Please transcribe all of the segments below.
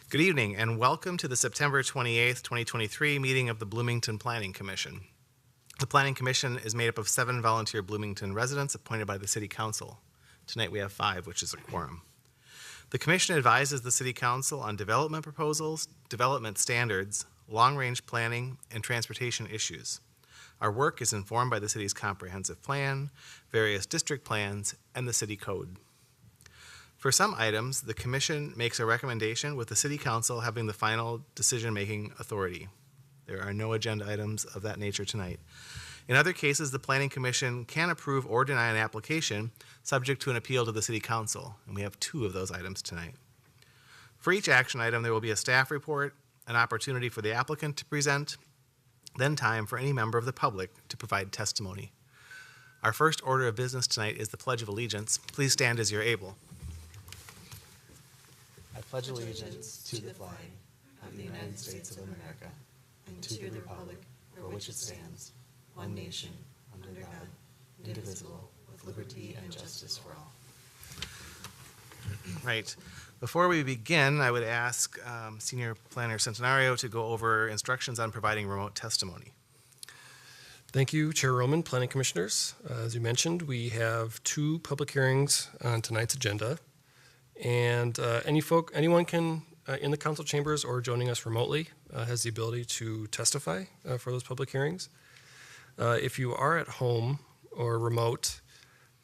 Good evening and welcome to the September 28th, 2023 meeting of the Bloomington Planning Commission. The Planning Commission is made up of 7 volunteer Bloomington residents appointed by the City Council. Tonight we have 5, which is a quorum. The Commission advises the City Council on development proposals, development standards, long-range planning, and transportation issues. Our work is informed by the City's comprehensive plan, various district plans, and the City Code. For some items, the Commission makes a recommendation with the City Council having the final decision-making authority. There are no agenda items of that nature tonight. In other cases, the Planning Commission can approve or deny an application subject to an appeal to the City Council, and we have 2 of those items tonight. For each action item, there will be a staff report, an opportunity for the applicant to present, then time for any member of the public to provide testimony. Our first order of business tonight is the Pledge of Allegiance. Please stand as you're able. I pledge allegiance to the flag of the United States of America and to the republic for which it stands, one nation, under God, indivisible, with liberty and justice for all. Right. Before we begin, I would ask Senior Planner Centenario to go over instructions on providing remote testimony. Thank you, Chair Roman, Planning Commissioners. As you mentioned, we have 2 public hearings on tonight's agenda. And anyone can, in the council chambers or joining us remotely, has the ability to testify for those public hearings. If you are at home or remote,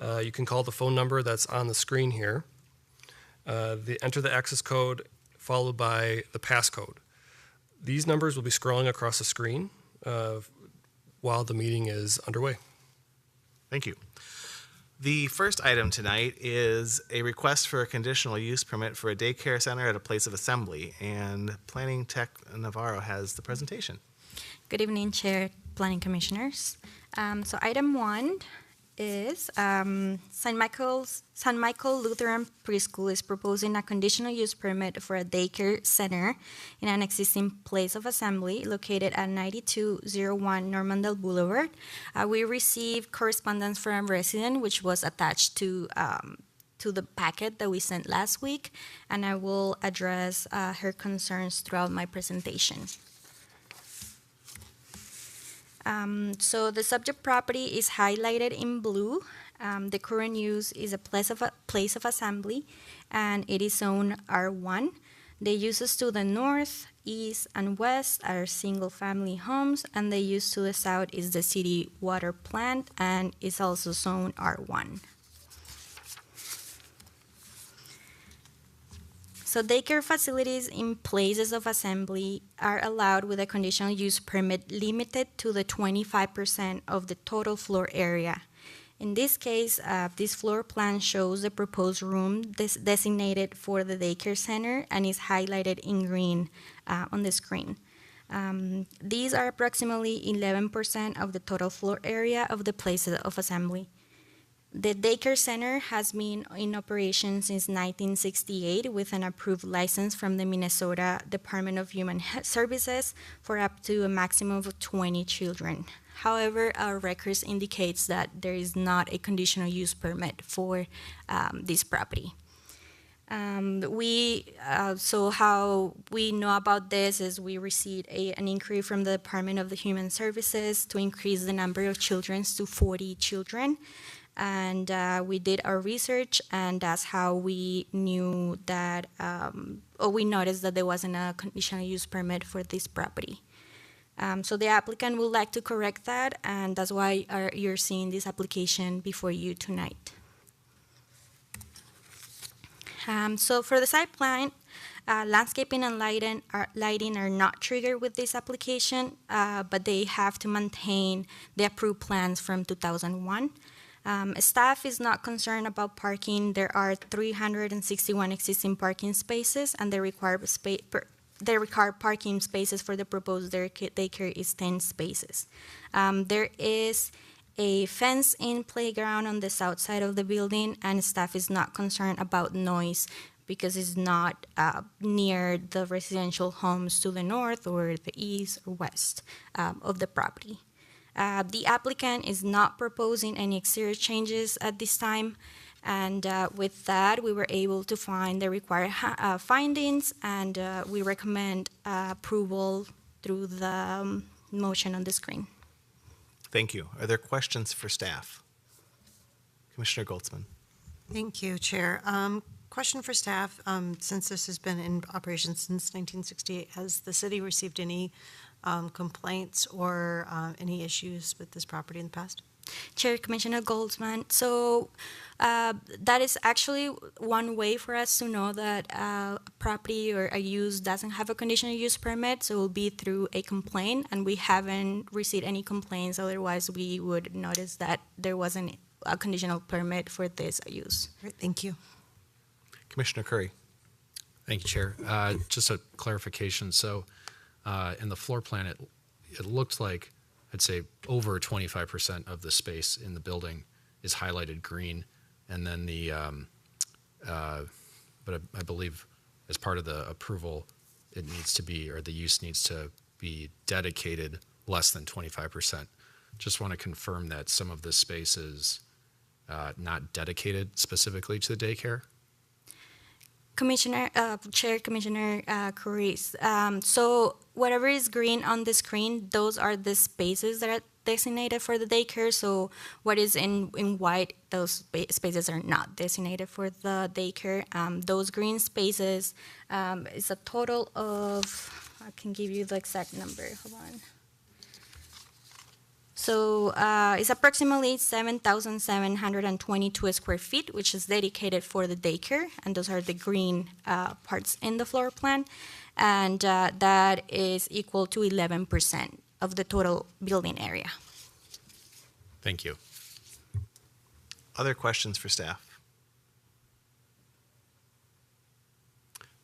you can call the phone number that's on the screen here. Enter the access code followed by the passcode. These numbers will be scrolling across the screen while the meeting is underway. Thank you. The first item tonight is a request for a conditional use permit for a daycare center at a place of assembly, and Planning Tech Navarro has the presentation. Good evening, Chair, Planning Commissioners. So item 1 is St. Michael Lutheran Preschool is proposing a conditional use permit for a daycare center in an existing place of assembly located at 9201 Normandale Boulevard. We received correspondence from a resident which was attached to the packet that we sent last week, and I will address her concerns throughout my presentation. So the subject property is highlighted in blue. The current use is a place of assembly, and it is zone R1. The uses to the north, east, and west are single-family homes, and the use to the south is the city water plant, and is also zone R1. So daycare facilities in places of assembly are allowed with a conditional use permit limited to the 25% of the total floor area. In this case, this floor plan shows the proposed room designated for the daycare center and is highlighted in green on the screen. These are approximately 11% of the total floor area of the places of assembly. The daycare center has been in operation since 1968 with an approved license from the Minnesota Department of Human Services for up to a maximum of 20 children. However, our records indicates that there is not a conditional use permit for this property. So how we know about this is we received an inquiry from the Department of the Human Services to increase the number of children to 40 children. And we did our research, and that's how we knew that, or we noticed that there wasn't a conditional use permit for this property. So the applicant would like to correct that, and that's why you're seeing this application before you tonight. So for the site plan, landscaping and lighting are not triggered with this application, but they have to maintain the approved plans from 2001. Staff is not concerned about parking. There are 361 existing parking spaces, and the required parking spaces for the proposed daycare is 10 spaces. There is a fenced-in playground on the south side of the building, and staff is not concerned about noise because it's not near the residential homes to the north or the east or west of the property. The applicant is not proposing any exterior changes at this time, And with that, we were able to find the required findings, and we recommend approval through the motion on the screen. Thank you. Are there questions for staff? Commissioner Goldsman. Thank you, Chair. Question for staff. Since this has been in operation since 1968, has the city received any complaints or any issues with this property in the past? Chair, Commissioner Goldsman. So that is actually one way for us to know that a property or a use doesn't have a conditional use permit. So it will be through a complaint, and we haven't received any complaints. Otherwise, we would notice that there wasn't a conditional permit for this use. Great, thank you. Commissioner Curry. Thank you, Chair. Just a clarification. So in the floor plan, it looked like, I'd say, over 25% of the space in the building is highlighted green. And then but I believe as part of the approval, it needs to be, or the use needs to be dedicated less than 25%. Just want to confirm that some of this space is not dedicated specifically to the daycare. Chair Commissioner Curris. So whatever is green on the screen, those are the spaces that are designated for the daycare. So what is in white, those spaces are not designated for the daycare. Those green spaces is a total of, I can give you the exact number, hold on. So it's approximately 7,722 square feet, which is dedicated for the daycare, and those are the green parts in the floor plan, and that is equal to 11% of the total building area. Thank you. Other questions for staff?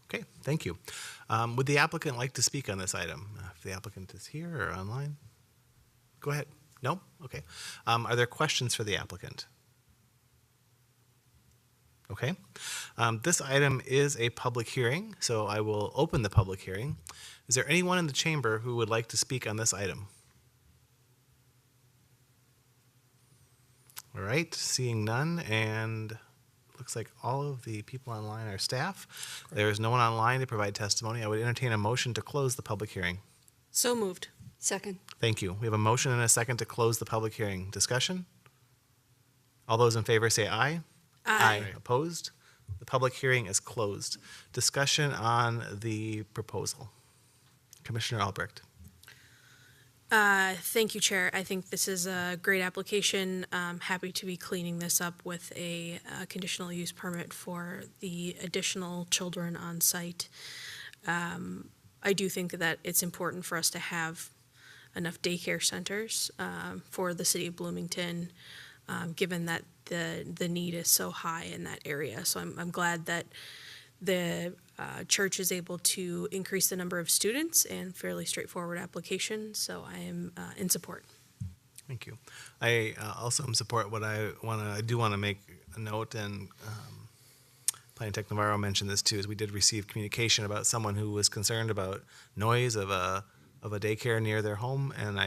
Okay, thank you. Would the applicant like to speak on this item? If the applicant is here or online? Go ahead. No? Okay. Are there questions for the applicant? Okay. This item is a public hearing, so I will open the public hearing. Is there anyone in the chamber who would like to speak on this item? All right, seeing none, and looks like all of the people online are staff. Correct. There is no one online to provide testimony. I would entertain a motion to close the public hearing. So moved. Second. Thank you. We have a motion and a second to close the public hearing. Discussion? All those in favor say aye. Aye. Opposed? The public hearing is closed. Discussion on the proposal. Commissioner Albrecht. Thank you, Chair. I think this is a great application. I'm happy to be cleaning this up with a conditional use permit for the additional children on site. I do think that it's important for us to have enough daycare centers for the city of Bloomington, given that the need is so high in that area. So I'm glad that the church is able to increase the number of students and fairly straightforward application. So I am in support. Thank you. I also am support what I do want to make a note, and Planning Tech Navarro mentioned this too, is we did receive communication about someone who was concerned about noise of a daycare near their home, and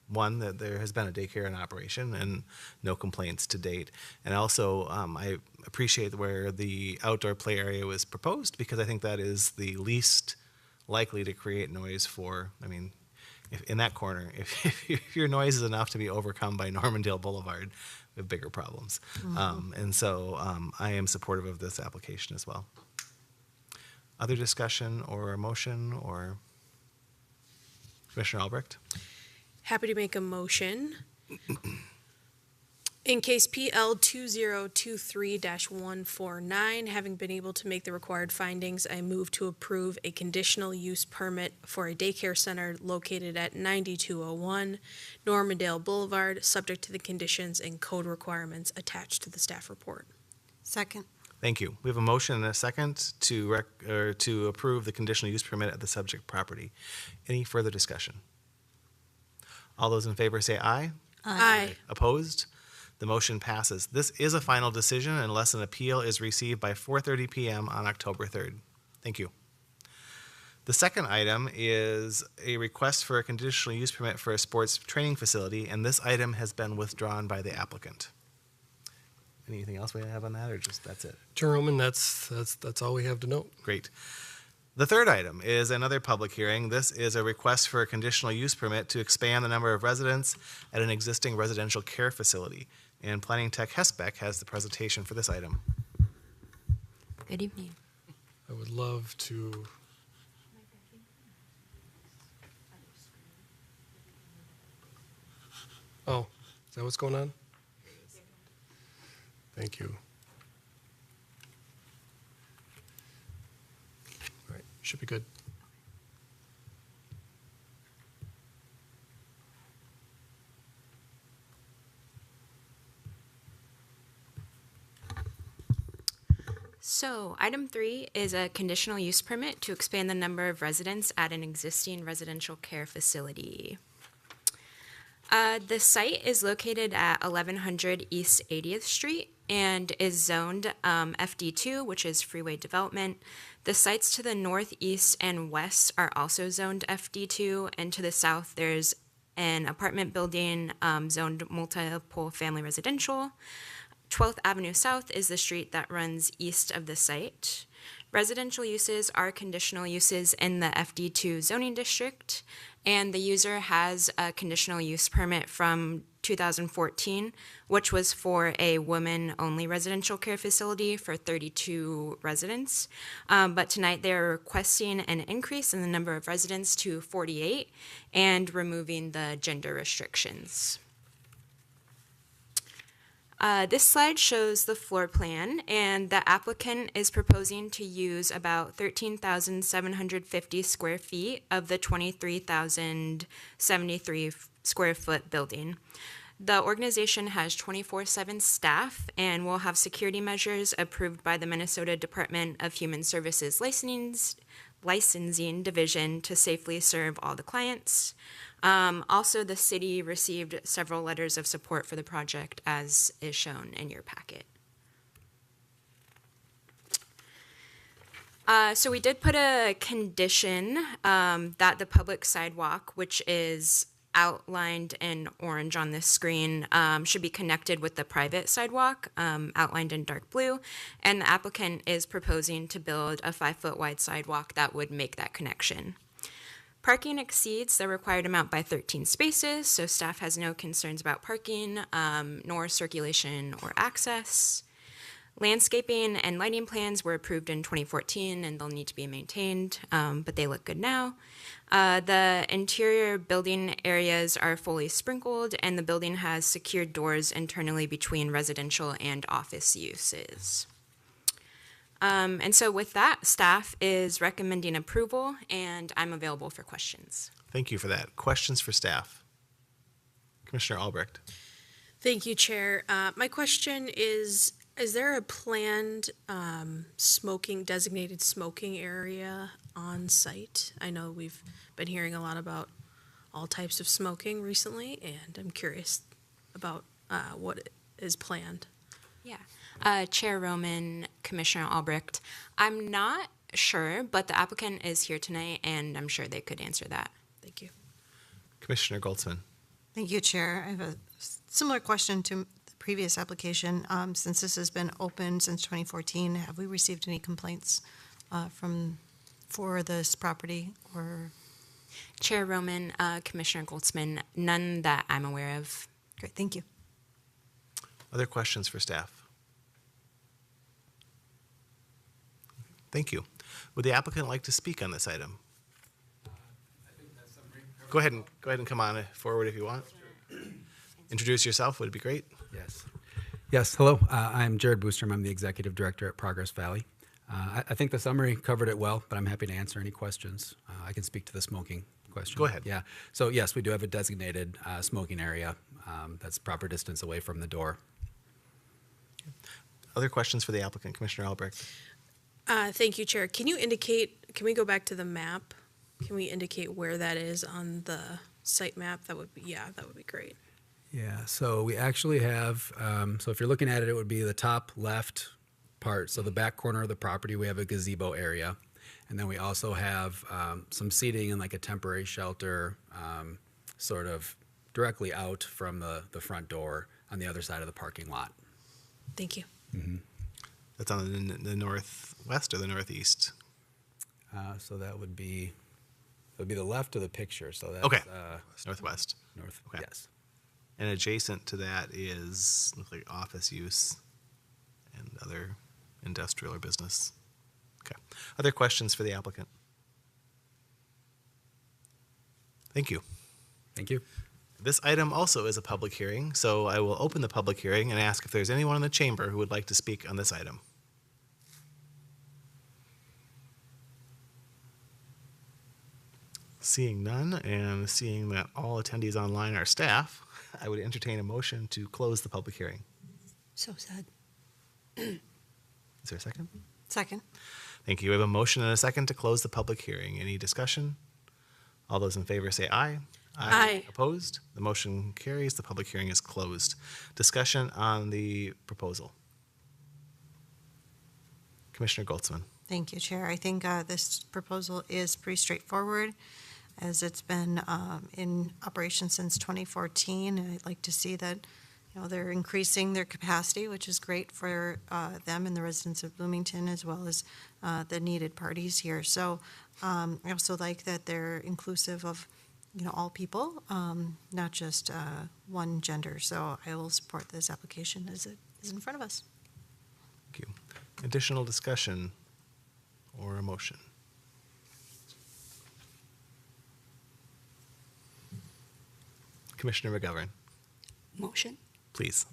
one, that there has been a daycare in operation and no complaints to date. And also, I appreciate where the outdoor play area was proposed, because I think that is the least likely to create noise for, I mean, if in that corner, if your noise is enough to be overcome by Normandale Boulevard, we have bigger problems. Mm-hmm. And so I am supportive of this application as well. Other discussion or motion, or Commissioner Albrecht? Happy to make a motion. In case PL 2023-149, having been able to make the required findings, I move to approve a conditional use permit for a daycare center located at 9201 Normandale Boulevard, subject to the conditions and code requirements attached to the staff report. Second. Thank you. We have a motion and a second to approve the conditional use permit at the subject property. Any further discussion? All those in favor say aye. Aye. Opposed? The motion passes. This is a final decision unless an appeal is received by 4:30 p.m. on October 3rd. Thank you. The second item is a request for a conditional use permit for a sports training facility, and this item has been withdrawn by the applicant. Anything else we have on that, or just that's it? Chair Roman, that's all we have to note. Great. The third item is another public hearing. This is a request for a conditional use permit to expand the number of residents at an existing residential care facility. And Planning Tech Hesbeck has the presentation for this item. Good evening. I would love to. Oh, is that what's going on? Thank you. All right, should be good. So, item 3 is a conditional use permit to expand the number of residents at an existing residential care facility. The site is located at 1100 East 80th Street and is zoned FD2, which is freeway development. The sites to the northeast and west are also zoned FD2, and to the south there's an apartment building zoned multiple family residential. 12th Avenue South is the street that runs east of the site. Residential uses are conditional uses in the FD2 zoning district, and the user has a conditional use permit from 2014, which was for a women-only residential care facility for 32 residents. But tonight they're requesting an increase in the number of residents to 48 and removing the gender restrictions. This slide shows the floor plan, and the applicant is proposing to use about 13,750 square feet of the 23,073 square foot building. The organization has 24/7 staff and will have security measures approved by the Minnesota Department of Human Services licensing division to safely serve all the clients. Also, the city received several letters of support for the project, as is shown in your packet. So we did put a condition that the public sidewalk, which is outlined in orange on this screen, should be connected with the private sidewalk, outlined in dark blue, and the applicant is proposing to build a 5-foot wide sidewalk that would make that connection. Parking exceeds the required amount by 13 spaces, so staff has no concerns about parking, nor circulation or access. Landscaping and lighting plans were approved in 2014, and they'll need to be maintained, but they look good now. The interior building areas are fully sprinkled, and the building has secured doors internally between residential and office uses. And so with that, staff is recommending approval, and I'm available for questions. Thank you for that. Questions for staff? Commissioner Albrecht. Thank you, Chair. My question is there a planned designated smoking area on site? I know we've been hearing a lot about all types of smoking recently, and I'm curious about what is planned. Yeah. Chair Roman, Commissioner Albrecht, I'm not sure, but the applicant is here tonight, and I'm sure they could answer that. Thank you. Commissioner Goldsman. Thank you, Chair. I have a similar question to the previous application. Since this has been open since 2014, have we received any complaints for this property? Or Chair Roman, Commissioner Goldsman, none that I'm aware of. great, thank you. Other questions for staff? Thank you. Would the applicant like to speak on this item? Go ahead and come on forward if you want. Introduce yourself would be great. Yes. Hello. I'm Jared Boostrom. I'm the executive director at Progress Valley. I think the summary covered it well, but I'm happy to answer any questions. I can speak to the smoking question. Go ahead. Yeah. So yes, we do have a designated smoking area that's proper distance away from the door. Other questions for the applicant, Commissioner Albrecht? Thank you, Chair. Can we go back to the map? Can we indicate where that is on the site map? That would be great. Yeah, so we actually have, so if you're looking at it, it would be the top left part. So the back corner of the property, we have a gazebo area. And then we also have some seating and like a temporary shelter sort of directly out from the front door on the other side of the parking lot. Thank you. That's on the northwest or the northeast? So that would be the left of the picture. So that's Okay. Northwest. north. Okay. Yes. And adjacent to that is looks like office use and other industrial or business. Okay. Other questions for the applicant? Thank you. Thank you. This item also is a public hearing, so I will open the public hearing and ask if there's anyone in the chamber who would like to speak on this item. Seeing none and seeing that all attendees online are staff, I would entertain a motion to close the public hearing. So sad. Is there a second? Second. Thank you. We have a motion and a second to close the public hearing. Any discussion? All those in favor say aye. Aye. Opposed? The motion carries. The public hearing is closed. Discussion on the proposal. Commissioner Goldsman. Thank you, Chair. I think this proposal is pretty straightforward, as it's been in operation since 2014. And I'd like to see that, they're increasing their capacity, which is great for them and the residents of Bloomington, as well as the needed parties here. So I also like that they're inclusive of, all people, not just one gender. So I will support this application as it is in front of us. Thank you. Additional discussion or a motion? Commissioner McGovern, Motion. please.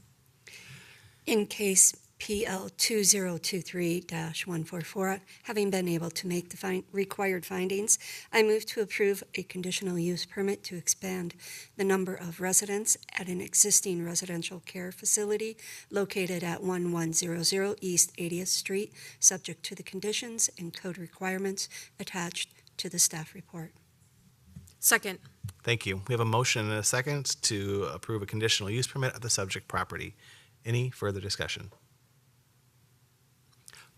In case PL 2023-144, having been able to make the required findings, I move to approve a conditional use permit to expand the number of residents at an existing residential care facility located at 1100 East 80th Street, subject to the conditions and code requirements attached to the staff report. Second. Thank you. We have a motion and a second to approve a conditional use permit at the subject property. Any further discussion?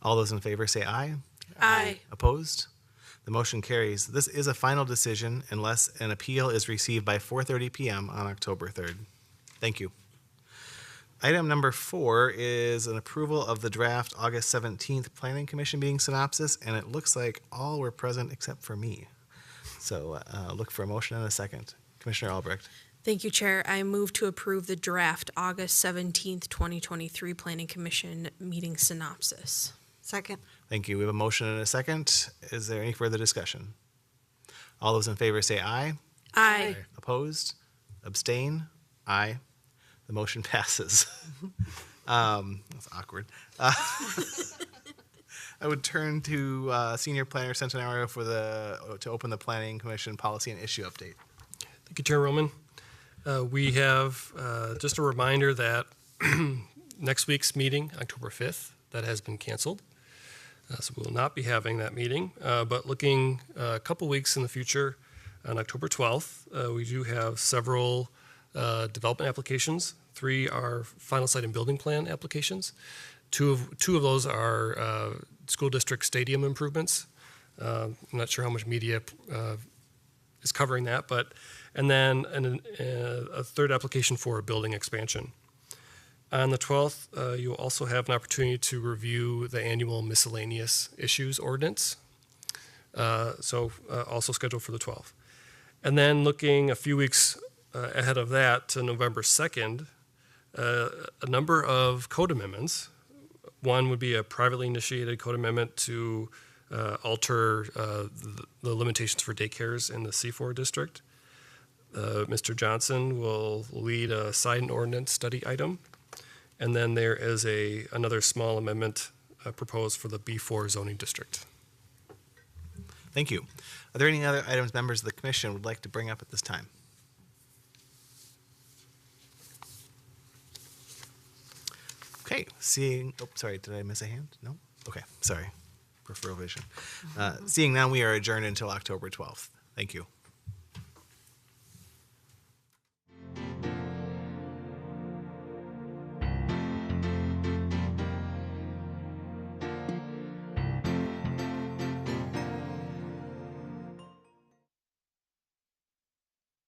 All those in favor say aye. Aye. Opposed? The motion carries. This is a final decision unless an appeal is received by 4:30 p.m. on October 3rd. Thank you. Item number 4 is an approval of the draft August 17th Planning Commission meeting synopsis, and it looks like all were present except for me. So look for a motion and a second. Commissioner Albrecht. Thank you, Chair. I move to approve the draft August 17th, 2023 Planning Commission meeting synopsis. Second. Thank you. We have a motion and a second. Is there any further discussion? All those in favor say aye. Aye. Opposed? Abstain? Aye. The motion passes. That's awkward. I would turn to Senior Planner Centenario to open the Planning Commission policy and issue update. Thank you, Chair Roman. We have just a reminder that next week's meeting, October 5th, that has been canceled. So we will not be having that meeting. But looking a couple weeks in the future, on October 12th, we do have several development applications. 3 are final site and building plan applications. Two of those are school district stadium improvements. I'm not sure how much media is covering that, and then a third application for a building expansion. On the 12th, you'll also have an opportunity to review the annual miscellaneous issues ordinance. Also scheduled for the 12th. And then looking a few weeks ahead of that to November 2nd, a number of code amendments. One would be a privately initiated code amendment to alter the limitations for daycares in the C4 district. Mr. Johnson will lead a sign ordinance study item. And then there is another small amendment proposed for the B4 zoning district. Thank you. Are there any other items members of the commission would like to bring up at this time? Okay, sorry, did I miss a hand? No? Okay, sorry. Peripheral vision. Seeing none, we are adjourned until October 12th. Thank you.